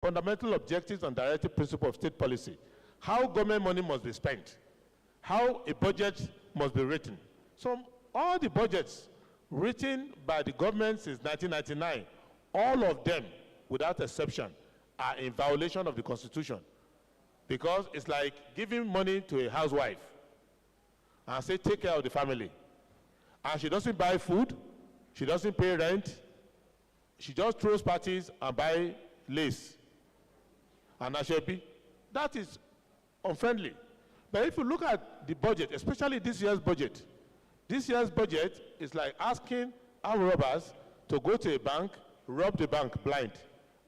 fundamental objectives and directive principle of state policy, how government money must be spent, how a budget must be written. So all the budgets written by the government since 1999, all of them, without exception, are in violation of the Constitution. Because it's like giving money to a housewife and say, take care of the family. And she doesn't buy food, she doesn't pay rent, she just throws parties and buy lace and ashebi. That is unfriendly. But if you look at the budget, especially this year's budget is like asking armed robbers to go to a bank, rob the bank blind,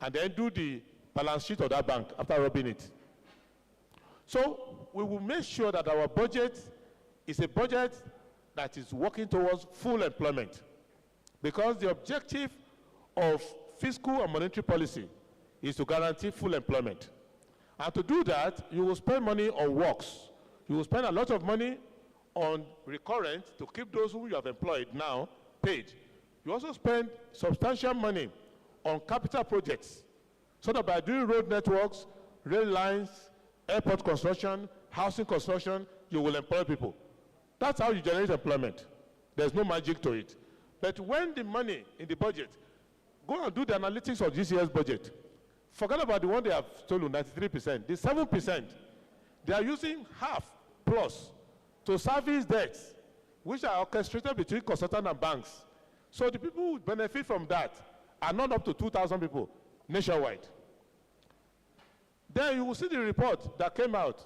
and then do the balance sheet of that bank after robbing it. So we will make sure that our budget is a budget that is working towards full employment, because the objective of fiscal and monetary policy is to guarantee full employment. And to do that, you will spend money on works. You will spend a lot of money on recurrent to keep those whom you have employed now paid. You also spend substantial money on capital projects, so that by doing road networks, rail lines, airport construction, housing construction, you will employ people. That's how you generate employment. There's no magic to it. But when the money in the budget, go and do the analytics of this year's budget. Forget about the one they have stolen, 93%. The 7%, they are using half plus to service debts, which are orchestrated between consultants and banks. So the people who benefit from that are not up to 2,000 people nationwide. Then you will see the report that came out,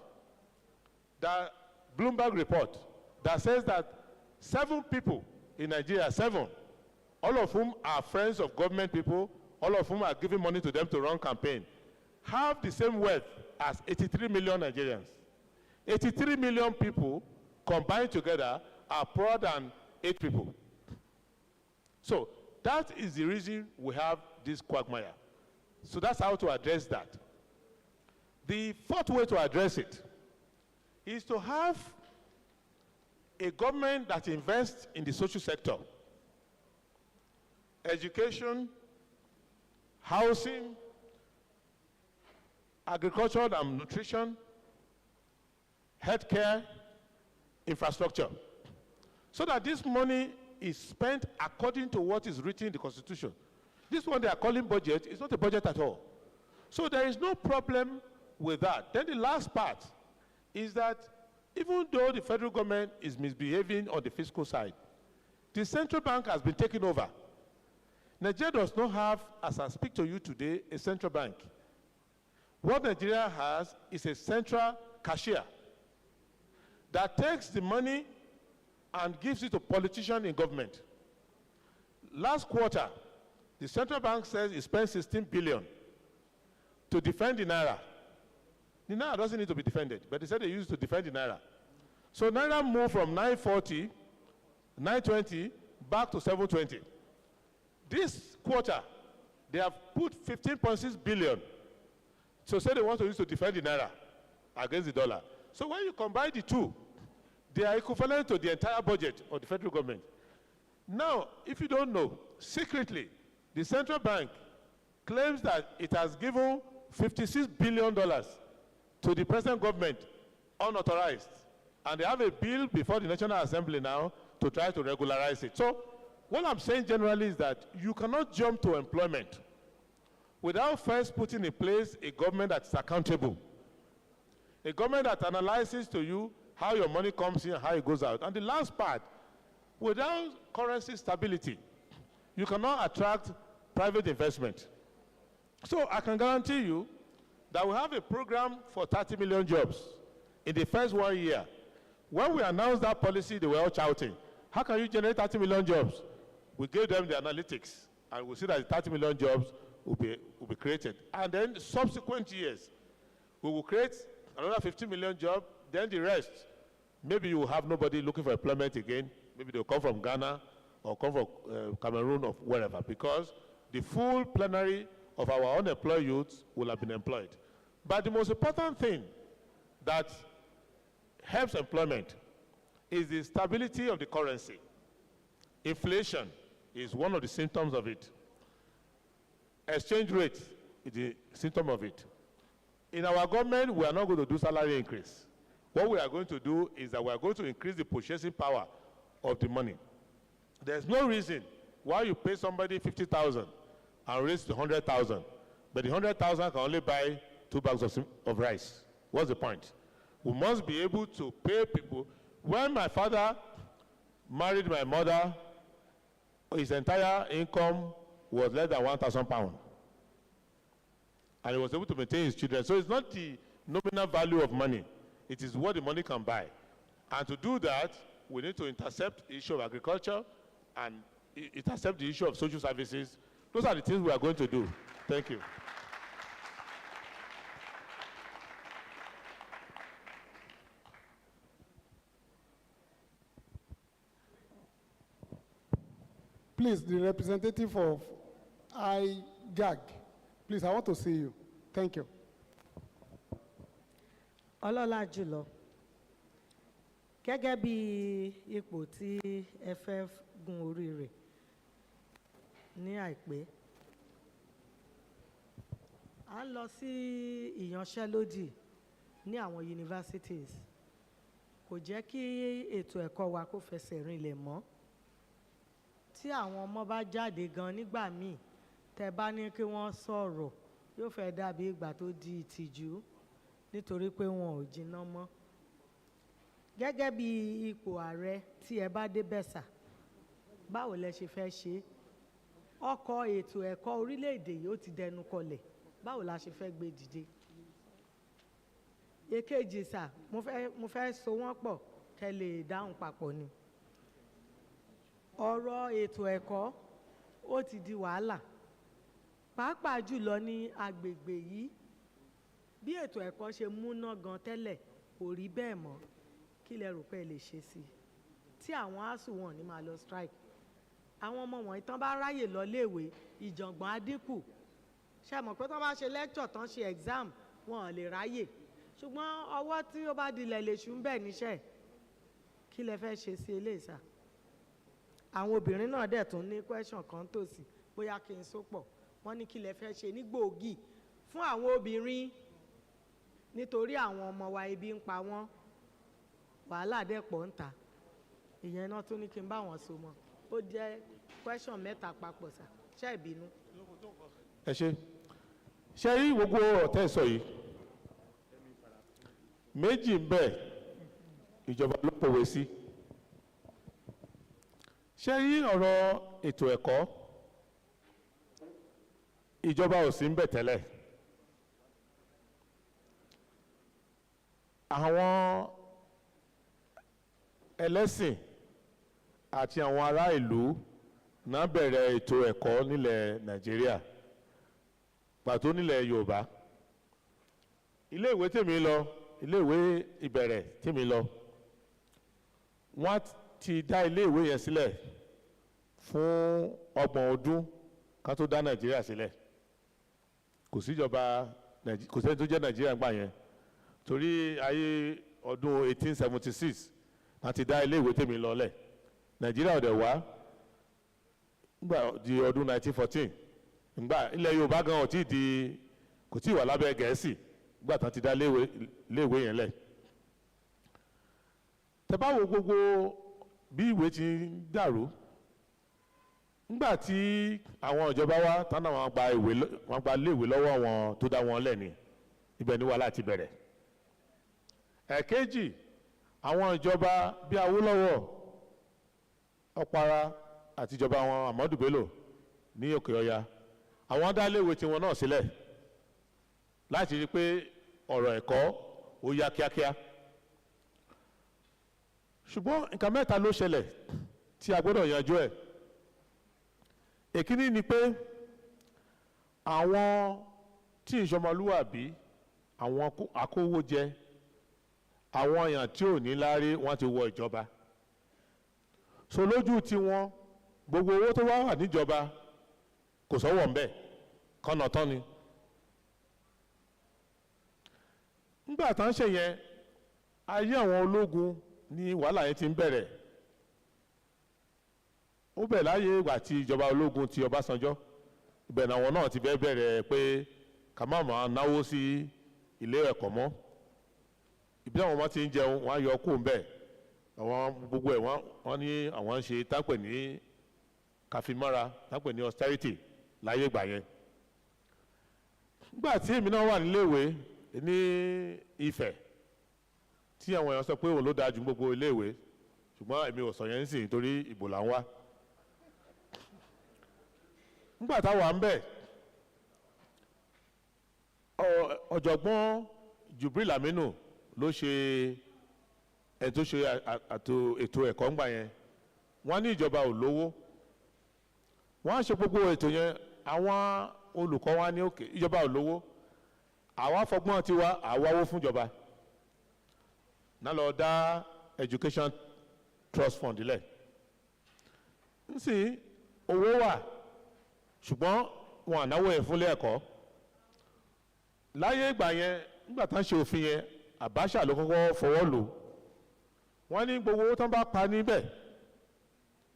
the Bloomberg report, that says that 7 people in Nigeria, 7, all of whom are friends of government people, all of whom are giving money to them to run campaign, have the same wealth as 83 million Nigerians. 83 million people combined together are poorer than 8 people. So that is the reason we have this quagmire. So that's how to address that. The fourth way to address it is to have a government that invests in the social sector, education, housing, agriculture and nutrition, healthcare, infrastructure, so that this money is spent according to what is written in the Constitution. This one they are calling budget is not a budget at all. So there is no problem with that. Then the last part is that even though the federal government is misbehaving on the fiscal side, the central bank has been taken over. Nigeria does not have, as I speak to you today, a central bank. What Nigeria has is a central cashier that takes the money and gives it to politicians in government. Last quarter, the central bank says it spent 16 billion to defend the Naira. The Naira doesn't need to be defended, but they said they used to defend the Naira. So Naira moved from 940, 920, back to 720. This quarter, they have put 15.6 billion. So say they want to use to defend the Naira against the dollar. So when you combine the two, they are equivalent to the entire budget of the federal government. Now, if you don't know, secretly, the central bank claims that it has given $56 billion to the present government unauthorized. And they have a bill before the National Assembly now to try to regularize it. So what I'm saying generally is that you cannot jump to employment without first putting in place a government that's accountable. A government that analyzes to you how your money comes in and how it goes out. And the last part, without currency stability, you cannot attract private investment. So I can guarantee you that we have a program for 30 million jobs in the first 1 year. When we announced that policy, they were all shouting, how can you generate 30 million jobs? We gave them the analytics, and we'll see that the 30 million jobs will be created. And then subsequent years, we will create another 50 million jobs, then the rest, maybe you will have nobody looking for employment again. Maybe they'll come from Ghana or come from Cameroon or wherever, because the full plenary of our unemployed youths will have been employed. But the most important thing that helps employment is the stability of the currency. Inflation is one of the symptoms of it. Exchange rate the symptom of it. In our government, we are not going to do salary increase. What we are going to do is that we are going to increase the purchasing power of the money. There's no reason why you pay somebody 50,000 and raise to 100,000, but the 100,000 can only buy 2 bags of rice. What's the point? We must be able to pay people. When my father married my mother, his entire income was less than 1,000 pounds. And he was able to maintain his children. So it's not the nominal value of money. It is what the money can buy. And to do that, we need to intercept the issue of agriculture and intercept the issue of social services. Those are the things we are going to do. Thank you. Please, the representative of IGAG, please, I want to see you. Thank you. Ọlọ́lá jùlọ, gẹ́gẹ́ bí ipò tí ẹ fẹ́ gun orí rẹ̀ ní àìpẹ́, a ń lọ sí ìyanṣẹ́lódì ní àwọn universities. Kò jẹ́ kí ètò ẹ̀kọ́ wa kó fẹsẹ̀ rinlẹ̀ mọ́. Tí àwọn ọmọ bá jáde gan nígbà míì, tẹ́ bá ní kí wọ́n sọ̀rọ̀, yóò fẹ́ dàbí ìgbà tó di ìtìjú nítorí pé wọn ò jiná mọ́. Gẹ́gẹ́ bí ipò ààrẹ tí ẹ bá dé bẹ̀sà, báwo lẹ ṣe fẹ́ ṣe? Ọkọ̀ ètò ẹ̀kọ́ orílẹ̀-èdè yìí ó ti dẹnu kọlẹ̀, báwo la ṣe fẹ́ gbé dìde? Èkejì sà, mo fẹ́ so wọ́n pọ̀ kẹ́ lè dáhùn papọ̀ ni. Ọ̀rọ̀ ètò ẹ̀kọ́ ó ti di wàhálà, pàápàá jùlọ ní agbègbè yìí. Bí ètò ẹ̀kọ́ ṣe múná gan tẹ́lẹ̀ kò rí bẹ́ẹ̀ mọ́. Kí lẹ rò pé ẹ lè ṣe sí i? Tí àwọn ASUU wọn ní máa lọ strike, àwọn ọmọ wọ̀nyí tán bá ráyè lọ léèwé, ìjàngbọ̀n á dínkù. Ṣé mọ̀ pé tán bá ṣe lecture tán ṣe exam, wọn ò lè ráyè. Ṣùgbọ́n ọwọ́ tí ó bá dilẹ̀ lè ṣú ń bẹ̀ níṣẹ́. Kí lẹ fẹ́ ṣe sí eléyìí sà? Àwọn obìnrin náà dẹ̀ tún ní question kan tòsí, bóyá kí n so pọ̀. Wọ́n ní kí lẹ fẹ́ ṣe ní gbòógì fún àwọn obìnrin nítorí àwọn ọmọ wa ebi ń pa wọ́n, wàhálà dẹ̀ pọ̀ ń ta. Ìyẹn náà tún ní kí n bá wọn so mọ́. Ó jẹ́ question mẹ́ta papọ̀ sà, ṣé ìbínú? Ẹ ṣe rí gbogbo ọ̀tẹ́ sọ yìí, méjì ń bẹ ìjọba ló pòwe sí. Ṣé rí ọ̀rọ̀ ètò ẹ̀kọ́, ìjọba ò sí ń bẹ tẹ́lẹ̀. Àwọn ẹlẹ́sìn àti àwọn ará ìlú náà bẹ̀rẹ̀ ètò ẹ̀kọ́ nílẹ̀ Nàìjíríà, pàtó nílẹ̀ Yorùbá. Ilé ìwé tèmi lọ, ilé ìwé ìbẹ̀rẹ̀ tèmi lọ, wọ́n ti dá ilé ìwé yẹn sílẹ̀ fún 30 ọdún ká tó dá Nàìjíríà sílẹ̀. Kò síjọba, kò sẹ́ni tó jẹ́ Nàìjíríà gbà yẹn. Torí ayé ọdún 1876 láti dá ilé ìwé tèmi lọ́lẹ̀. Nàìjíríà ọ̀dẹ̀ wá nígbà di ọdún 1914. Nígbà ilẹ̀ Yorùbá gan kò tí ì wà lábẹ́ Gẹ̀ẹ́sì nígbà tán ti dá ilé ìwé yẹn lẹ̀. Tẹ́ bá wo gbogbo bí ìwé ti ń dàrú, nígbà tí àwọn ìjọba wa tánà wọn gba ilé ìwé lọ́wọ́ àwọn tó dá wọn lẹ̀ ni, ibẹ̀ ni wàhálà ti bẹ̀rẹ̀. Ẹ̀kejì, àwọn ìjọba bí Awólọ́wọ̀, Ọ̀para àti ìjọba àwọn Ahmadu Bello ní Òkè Ọya, àwọn dá iléèwé tiwọn náà sílẹ̀ láti rí pé ọ̀rọ̀ ẹ̀kọ́ ó yá kíákíá. Ṣùgbọ́n nǹkan mẹ́ta ló ṣẹlẹ̀ tí a gbọ́dọ̀ yanjú ẹ̀. Èkíní ni pé àwọn tí ìṣọmọlúwàbí, àwọn akówójẹ, àwọn èèyàn tí ò ní láárí wọ́n ti wọ ìjọba. So lójú tí wọ́n, gbogbo owó tó wá wà níjọba kò sọ́wọ́ ń bẹ̀, kọ́nà tán ni. Nígbà tán ṣe yẹn, ayé àwọn ológun ní wàhálà yẹn ti ń bẹ̀rẹ̀. Ó bẹ̀ láyé ìgbà tí ìjọba ológun ti Ọbásanjọ́, ibẹ̀ làwọn náà ti bẹ̀rẹ̀ pé ká má máa náwó sí ilé ẹ̀kọ́ mọ́. Ibi àwọn ọmọ ti ń jẹun wọ́n á yọ kó ń bẹ̀, àwọn gbogbo ẹ̀ wọ́n ní àwọn ń ṣe tápẹ̀ ní káfímọ́ra, tápẹ̀ ní austerity láyé ìgbà yẹn. Nígbà tí èmi náà wà níléèwé ní Ifẹ̀, tí àwọn èèyàn sọ pé òun ló dáa ju gbogbo iléèwé, ṣùgbọ́n èmi ò sọ yẹn nísìnyí torí ìbò là ń wá. Nígbà táwa ń bẹ̀, ọ̀jọ̀gbọ́n Jubril Aminu ló ṣe ètò ẹ̀kọ́ ńgbà yẹn. Wọ́n ní ìjọba ò lówó, wọ́n á ṣe gbogbo ètò yẹn, àwọn olùkọ́ wa ní òkè ìjọba ò lówó, àwa fọgbọ́n tiwa àwáwó fúnjọba náà lọ dá education trust fund lẹ̀. Nsìn owó wà ṣùgbọ́n wọn ànáwó ẹ̀ fúnlé ẹ̀kọ́. Láyé ìgbà yẹn nígbà tán ṣe òfin yẹn, Abacha ló kọ́kọ́ fọwọ́ lò. Wọ́n ní gbogbo owó tán bá pa níbẹ̀,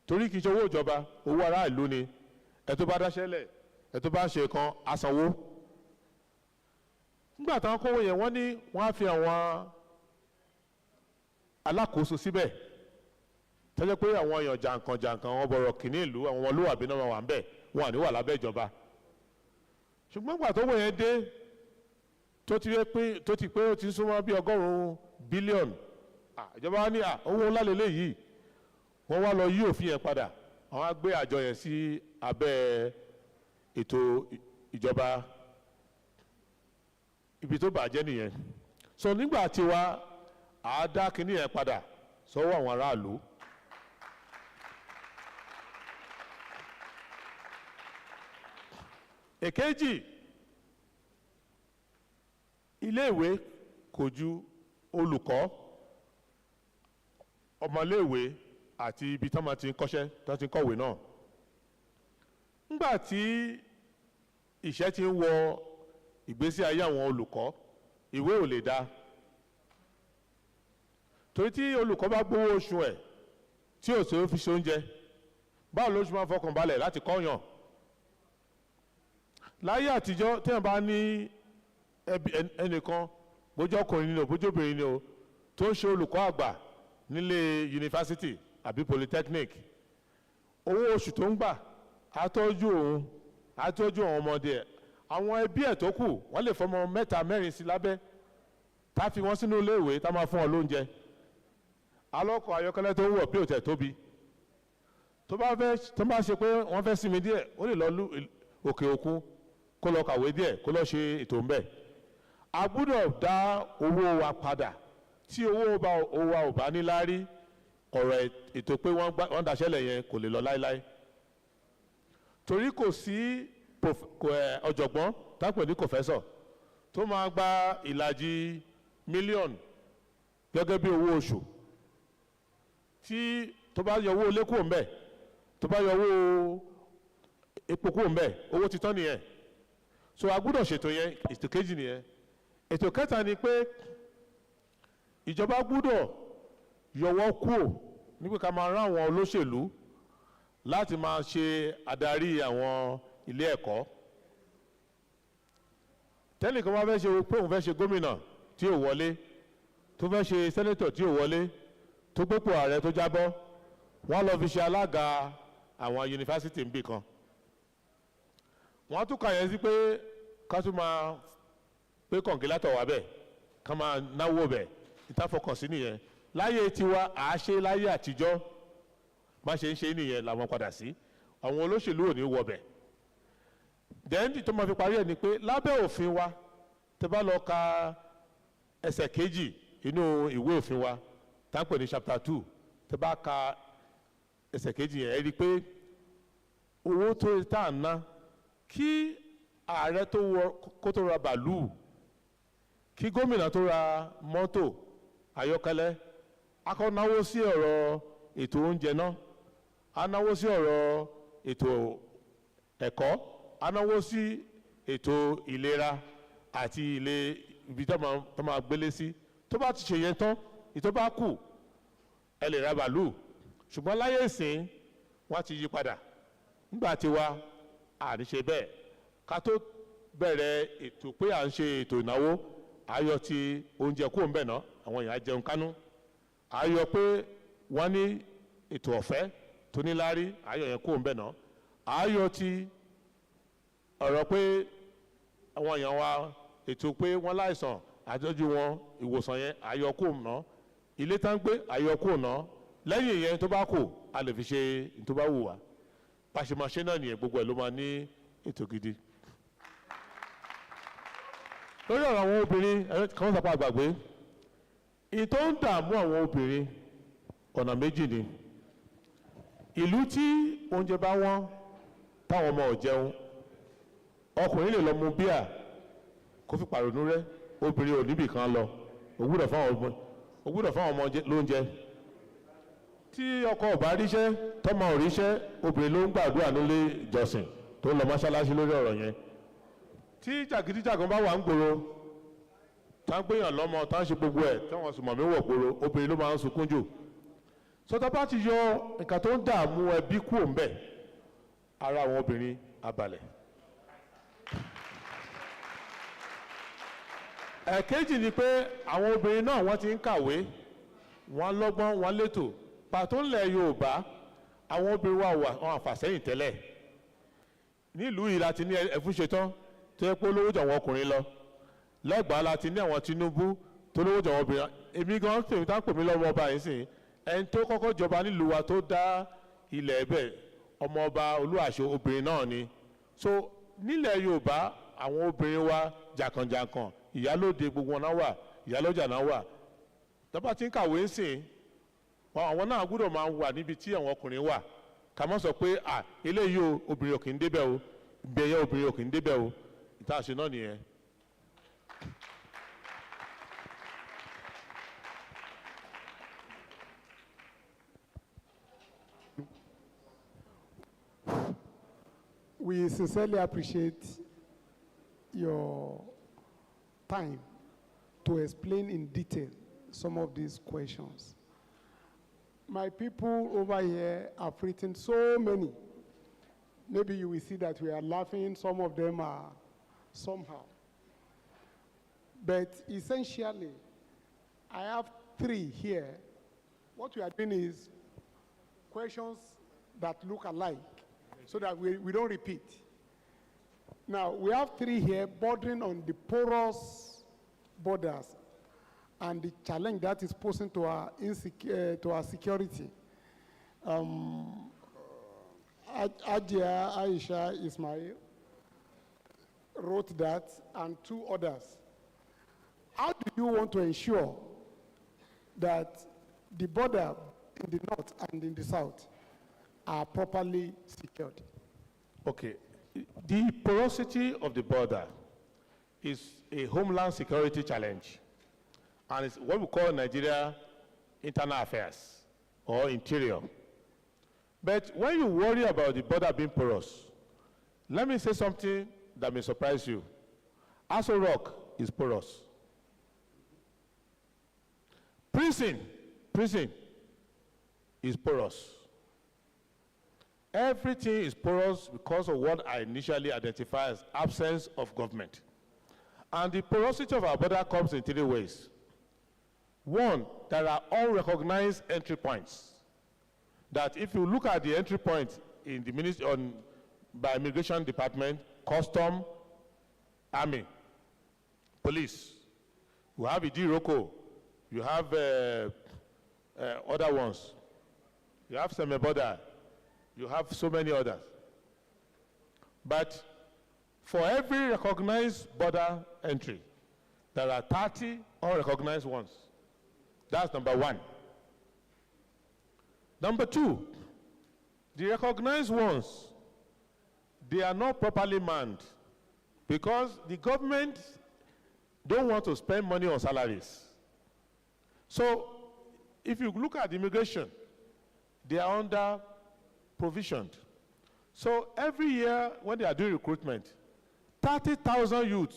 torí kìí ṣe owó ìjọba, owó ará ìlú ni, ẹ̀ tó bá dáṣẹ́lẹ̀, ẹ̀ tó bá ṣe kan asanwó. Nígbà tán kówó yẹn wọ́n ní wọ́n á fi àwọn alákòóso síbẹ̀ tọ́jọ́ pé àwọn èèyàn jàǹkànjàǹkàn wọn bọ̀rọ̀ kìíní ìlú, àwọn olówàbí náà wà ń bẹ̀, wọn à ní wà lábẹ́ ìjọba. Ṣùgbọ́n nígbà tó wọ̀ yẹn dé tó ti pé ó ti súnmọ́ bí 100 bílíọ̀nù, ìjọba wa ní owó ńlá lélẹ́yìí, wọ́n wá lọ yí òfin yẹn padà, wọ́n á gbé àjọ yẹn sí abẹ́ ètò ìjọba. Ibi tó bàjẹ́ nìyẹn. So nígbà tiwa àá dá kinní yẹn padà sọ́wọ́ àwọn aráàlú. Èkejì, iléèwé kò ju olùkọ́, ọmọléèwé àti ibi tán máa ti ń kọ́ṣẹ́ tán ti ń kọ̀wé náà. Nígbà tí ìṣẹ́ ti ń wọ ìgbésí ayé àwọn olùkọ́, ìwé ò lè dá. Torí tí olùkọ́ bá gbówó oṣù ẹ̀ tí ò sí ó fi ṣe oúnjẹ, báwo ló ṣe máa fọkàn balẹ̀ láti kọ́yàn? Láyé àtijọ́ tí wọ́n bá ní ẹnìkan, bójú ọkùnrin ni o bójú obìnrin ni o, tó ń ṣe olùkọ́ àgbà nílé yunifásitì àbí polytechnic, owó oṣù tó ń gbà á tọ́jú òun, á tọ́jú àwọn ọmọdé ẹ̀, àwọn ẹbí ẹ̀ tó kù wọ́n lè fọmọ 3 4 sí lábẹ́, tá fi wọ́n sínú iléèwé tá máa fún ọ lóúnjẹ. Alọ́kọ̀ ayọ́kẹ́lẹ́ tó ń wọ̀ bí òtẹ̀ tóbi, tó bá ṣe pé wọ́n fẹ́ sinmi díẹ̀, ó lè lọ òkè òkun kó lọ kàwé díẹ̀, kó lọ ṣe ètò ń bẹ̀. A gbúdọ̀ dá owó wa padà. Tí owó wa ò bá ní láárí, ọ̀rọ̀ ètò pé wọ́n daṣẹ́lẹ̀ yẹn kò lè lọ láíláí. Torí kò sí ọ̀jọ̀gbọ́n tápẹ̀ ní kòfẹ́sọ̀ tó máa gba ìlàjì mílíọ̀nù gẹ́gẹ́ bí owó oṣù, tí tó bá yọ owó ilé kúrò ńbẹ̀, tó bá yọ owó epo kúrò ńbẹ̀, owó ti tán nìyẹn. So a gbúdọ̀ ṣètò yẹn, ètò kejì nìyẹn. Ètò kẹta ni pé ìjọba gbúdọ̀ yọwọ́ kúrò nígbà ká máa rán àwọn olóṣèlú láti máa ṣe adarí àwọn ilé ẹ̀kọ́. Tẹ́nìkan wá fẹ́ ṣe pé òun fẹ́ ṣe gómìnà tí ò wọlé, tó fẹ́ ṣe sẹ́nétọ̀ tí ò wọlé, tó gbépò ààrẹ tó jábọ́, wọ́n lọ fi ṣe alága àwọn yunifásitì níbì kan. Wọ́n tún kà yẹn sí pé ká tún máa pé kọ̀ǹgílátọ̀ wà bẹ́ẹ̀, ká máa náwó bẹ̀, ìtafọkàn sí nìyẹn. Láyé tiwa àáṣe láyé àtijọ́, má ṣe ń ṣe nìyẹn làwọn padà sí. Àwọn olóṣèlú ò ní wọbẹ̀. Dẹ́ndì tó máa fi parí ẹ̀ ni pé lábẹ́ òfin wa, tẹ́ bá lọ ka ẹsẹ̀ kejì inú ìwé òfin wa, tá ń pè ní chapter 2, tẹ́ bá ka ẹsẹ̀ kejì yẹn, ẹ rí i pé owó tó tá à ń ná kí ààrẹ kó tó ra bàálù, kí gómìnà tó ra mọ́tò ayọ́kẹ́lẹ́, a kọ́ náwó sí ọ̀rọ̀ ètò oúnjẹ náà, a náwó sí ọ̀rọ̀ ètò ẹ̀kọ́, a náwó sí ètò ìlera àti ibi tó máa gbélé sí. Tó bá ti ṣe yẹn tán, ìtọ́ bá kù ẹ lè ra bàálù. Ṣùgbọ́n láyé ìsìn wọ́n ti yí padà. Nígbà tí wa àní ṣe bẹ́ẹ̀, ká tó bẹ̀rẹ̀ ètò pé à ń ṣe ètò ìnáwó ayọ̀ ti oúnjẹ kúrò ń bẹ̀ ná àwọn èèyàn á jẹun kánú ayọ̀ pé wọ́n ní ètò ọ̀fẹ́ tó níláárí ayọ̀ yẹn kúrò ń bẹ̀ ná ayọ̀ ti ọ̀rọ̀ pé àwọn èèyàn wa ètò pé wọ́n láìsàn àjọjú wọn ìwòsàn yẹn ayọ̀ kúrò ná ilé tá ń gbé ayọ̀ kúrò ná lẹ́yìn ìyẹn tó bá kù a lè fi ṣe tó bá wù wá pàṣẹmáṣe náà nìyẹn gbogbo ẹ̀ ló máa ní ètò gidi. lórí ọ̀rọ̀ àwọn obìnrin kan sọpá àgbàgbé ìtò ń dààmú àwọn obìnrin ọ̀nà méjì ni ìlú tí oúnjẹ bá wọ́n táwọn ọmọ ò jẹun ọkùnrin lè lọ mu bíà kó fi pàrònú rẹ̀ obìnrin ò níbì kan lọ ó gbọ́dọ̀ fáwọn ọmọ lóúnjẹ tí ọkọ ò bá ríṣẹ́ tọ́mọ ò ríṣẹ́ obìnrin ló ń gbàdúrà nílé ìjọsìn tó ń lọ mọ́ṣáláṣí lórí ọ̀rọ̀ yẹn tí jàgídíjàgan bá wà ń gbòòrò tá ń gbéyàn lọ́mọ tá ń ṣe gbogbo ẹ̀ táwọn sùnmọ̀ mi wọ̀ gbòòrò obìnrin ló máa ń sunkún jù sọtá bá ti yọ nǹkan tó ń dààmú ẹbí kúrò ń bẹ̀ ara àwọn obìnrin abalẹ̀. ẹ̀kejì ni pé àwọn obìnrin náà wọ́n ti ń kàwé wọ́n lọ́gbọ́n wọ́n létò pàtó ńlẹ̀ Yorùbá àwọn obìnrin wa wà wọn àfàsẹ́yìn tẹ́lẹ̀ nílùú yìí láti ní ẹfúnṣetán tó yẹ pé olówó jọ àwọn ọkùnrin lọ lẹ́gbàá láti ní àwọn Tinubu tó lówó jọ àwọn obìnrin èmi gan tèmi tá ń pè mí lọ́wọ́ ọba yìí sìn ẹni tó kọ́kọ́ jọba nílùú wa tó dá ilẹ̀ ẹ̀bẹ̀ ọmọ ọba Olúàṣọ obìnrin náà ni so nílẹ̀ Yorùbá àwọn obìnrin wa jàkànjàkàn ìyálóde gbogbo wọn náà wà ìyálọ́jà náà wà tọ́ba ti ń kàwé ń sìn àwọn náà gbọ́dọ̀ máa wà níbi tí àwọn ọkùnrin wà ká má sọ pé eléyìí o obìnrin ò kì í débẹ̀ o ìbẹ̀yẹ obìnrin ò kì í débẹ̀ o ìtàṣe náà nìyẹn. We sincerely appreciate your time to explain in detail some of these questions. My people over here have written so many. Maybe you will see that we are laughing, some of them are somehow. But essentially, I have 3 here. What we are doing is questions that look alike so that we don't repeat. Now, we have 3 here bordering on the porous borders and the challenge that is posing to our security. Adia Aisha Ismail wrote that, and 2 others. How do you want to ensure that the border in the north and in the south are properly secured? Okay. The porosity of the border is a homeland security challenge, and it's what we call Nigeria internal affairs or interior. But when you worry about the border being porous, let me say something that may surprise you. Aso Rock is porous. Prison is porous. Everything is porous because of what I initially identified as absence of government. And the porosity of our border comes in 3 ways. 1, there are unrecognized entry points. That if you look at the entry point in the ministry by Immigration Department, Custom, Army, Police, you have Idiroko, you have other ones, you have Semeboda, you have so many others. But for every recognized border entry, there are 30 unrecognized ones. That's number 1. Number 2, the recognized ones, they are not properly manned because the government don't want to spend money on salaries. So if you look at immigration, they are under provisioned. So every year when they are doing recruitment, 30,000 youths,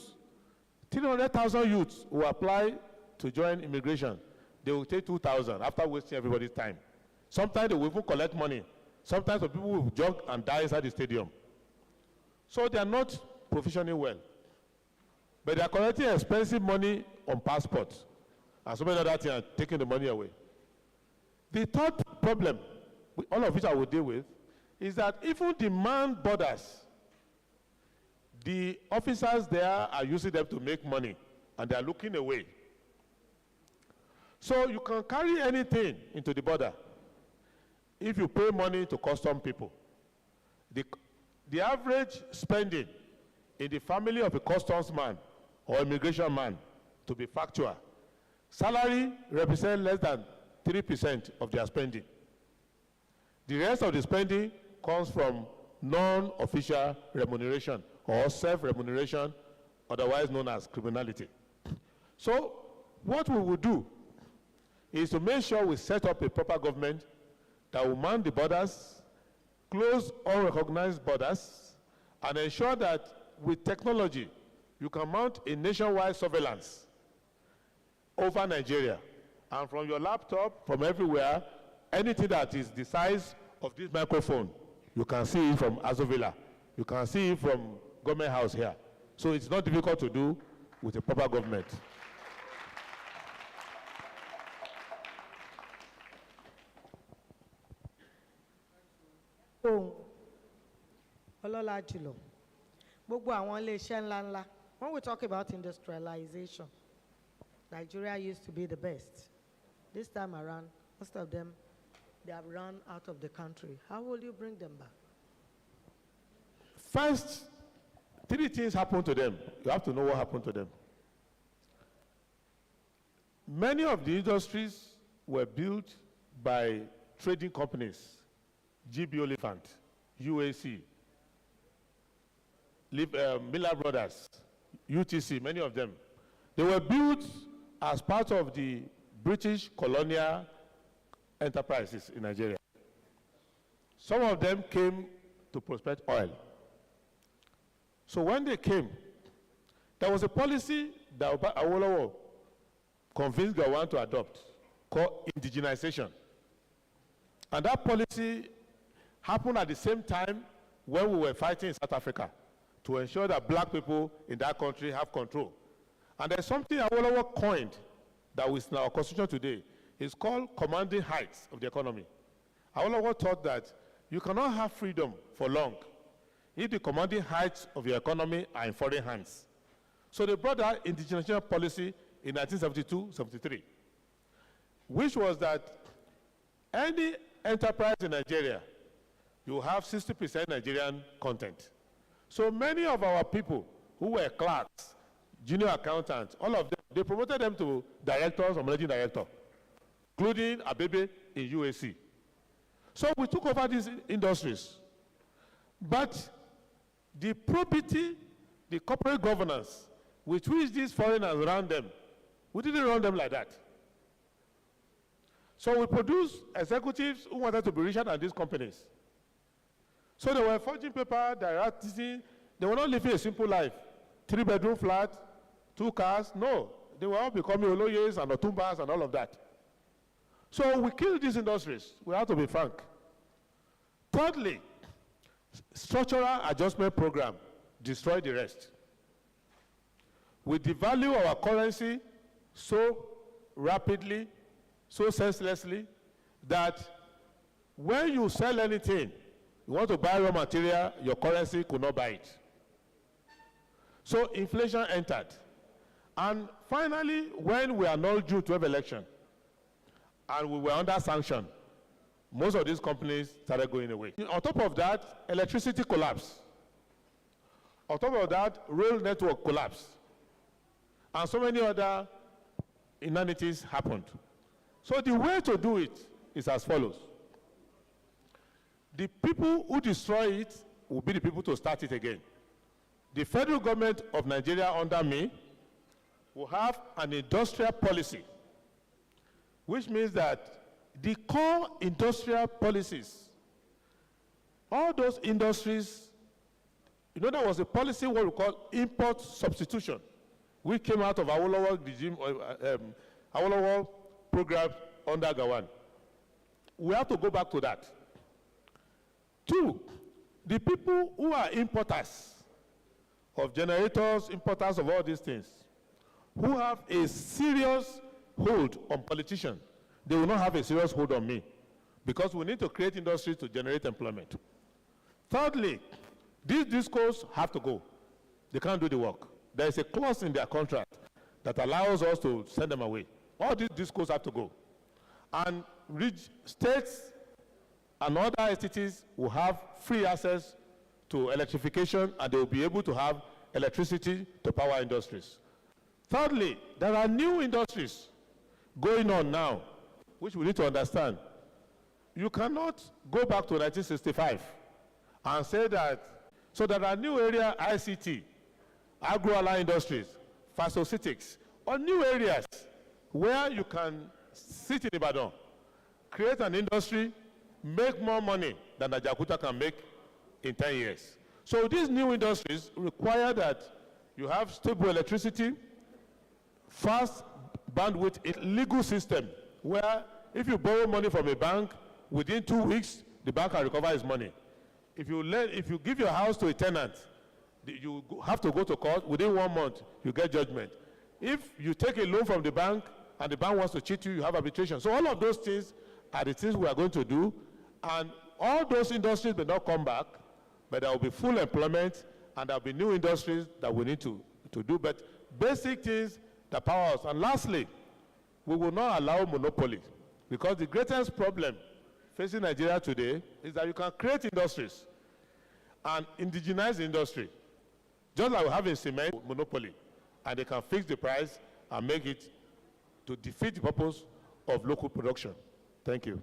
300,000 youths will apply to join immigration. They will take 2,000 after wasting everybody's time. Sometimes they will even collect money. Sometimes the people will jog and die inside the stadium. So they are not provisioning well. But they are collecting expensive money on passports and so many other things and taking the money away. The third problem, all of which I will deal with, is that even the manned borders, the officers there are using them to make money and they are looking away. So you can carry anything into the border if you pay money to custom people. The average spending in the family of a customs man or immigration man, to be factual, salary represents less than 3% of their spending. The rest of the spending comes from non-official remuneration or self-remuneration, otherwise known as criminality. So what we will do is to make sure we set up a proper government that will man the borders, close unrecognized borders, and ensure that with technology, you can mount a nationwide surveillance over Nigeria. And from your laptop, from everywhere, anything that is the size of this microphone, you can see it from Aso Villa. You can see it from Government House here. So it's not difficult to do with a proper government. Ọlọ́lá jùlọ, gbogbo àwọn ilé-iṣẹ́ ńláńlá, when we talk about industrialization, Nigeria used to be the best. This time around, most of them, they have run out of the country. How will you bring them back? First, 3 things happened to them. You have to know what happened to them. Many of the industries were built by trading companies, GB Oliphant, UAC, Miller Brothers, UTC, many of them. They were built as part of the British colonial enterprises in Nigeria. Some of them came to prospect oil. So when they came, there was a policy that Awolowo convinced Gowon to adopt called indigenization. And that policy happened at the same time when we were fighting in South Africa to ensure that black people in that country have control. And there's something Awolowo coined that is in our constitution today. It's called commanding heights of the economy. Awolowo thought that you cannot have freedom for long if the commanding heights of your economy are in foreign hands. So they brought that indigenization policy in 1972-73, which was that any enterprise in Nigeria, you have 60% Nigerian content. So many of our people who were clerks, junior accountants, all of them, they promoted them to directors or managing director, including Abebe in UAC. So we took over these industries. But the probity, the corporate governance with which these foreigners ran them, we didn't run them like that. So we produced executives who wanted to be richer than these companies. So they were forging paper, they were not living a simple life. 3-bedroom flat, 2 cars, no. They were all becoming Oloyes and Otumbas and all of that. So we killed these industries. We have to be frank. Thirdly, structural adjustment program destroyed the rest. We devalue our currency so rapidly, so senselessly, that when you sell anything, you want to buy raw material, your currency could not buy it. So inflation entered. And finally, when we annulled June 12 election, and we were under sanction, most of these companies started going away. On top of that, electricity collapsed. On top of that, rail network collapsed. And so many other inanities happened. So the way to do it is as follows. The people who destroy it will be the people to start it again. The federal government of Nigeria under me will have an industrial policy, which means that the core industrial policies, all those industries, you know, there was a policy what we call import substitution, which came out of Awolowo regime, Awolowo program under Gowon. We have to go back to that. 2, the people who are importers of generators, importers of all these things, who have a serious hold on politicians, they will not have a serious hold on me, because we need to create industries to generate employment. Thirdly, these discos have to go. They can't do the work. There is a clause in their contract that allows us to send them away. All these discos have to go. And states and other entities will have free access to electrification, and they will be able to have electricity to power industries. Thirdly, there are new industries going on now, which we need to understand. You cannot go back to 1965 and say that, so there are new area ICT, agro-allied industries, pharmaceutics, or new areas where you can sit in Ibadan, create an industry, make more money than Ajaokuta can make in 10 years. So these new industries require that you have stable electricity, fast bandwidth, a legal system where if you borrow money from a bank, within 2 weeks, the bank can recover his money. If you give your house to a tenant, you have to go to court. Within 1 month, you get judgment. If you take a loan from the bank and the bank wants to cheat you, you have arbitration. So all of those things are the things we are going to do. And all those industries may not come back, but there will be full employment, and there will be new industries that we need to do. But basic things that power us. And lastly, we will not allow monopoly, because the greatest problem facing Nigeria today is that you can create industries and indigenize the industry, just like we have in cement monopoly, and they can fix the price and make it to defeat the purpose of local production. Thank you.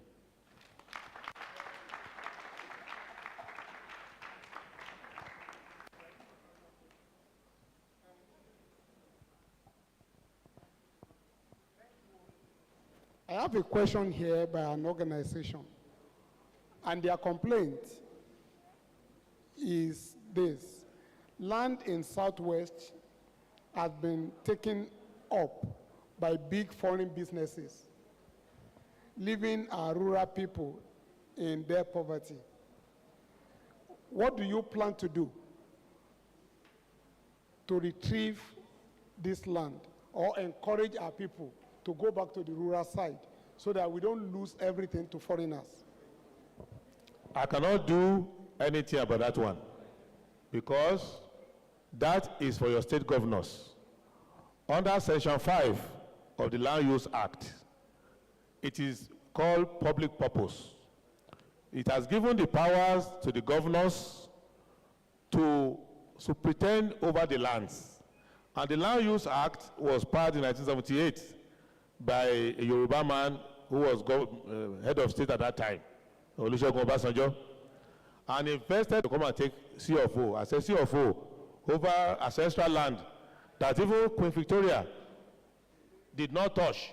I have a question here by an organization, and their complaint is this: land in Southwest has been taken up by big foreign businesses, leaving our rural people in their poverty. What do you plan to do to retrieve this land or encourage our people to go back to the rural side so that we don't lose everything to foreigners? I cannot do anything about that one, because that is for your state governors. Under Section 5 of the Land Use Act, it is called public purpose. It has given the powers to the governors to superintend over the lands. And the Land Use Act was passed in 1978 by a Yoruba man who was head of state at that time, Olusegun Obasanjo, and invested to come and take C-of-O. I said C-of-O over ancestral land that even Queen Victoria did not touch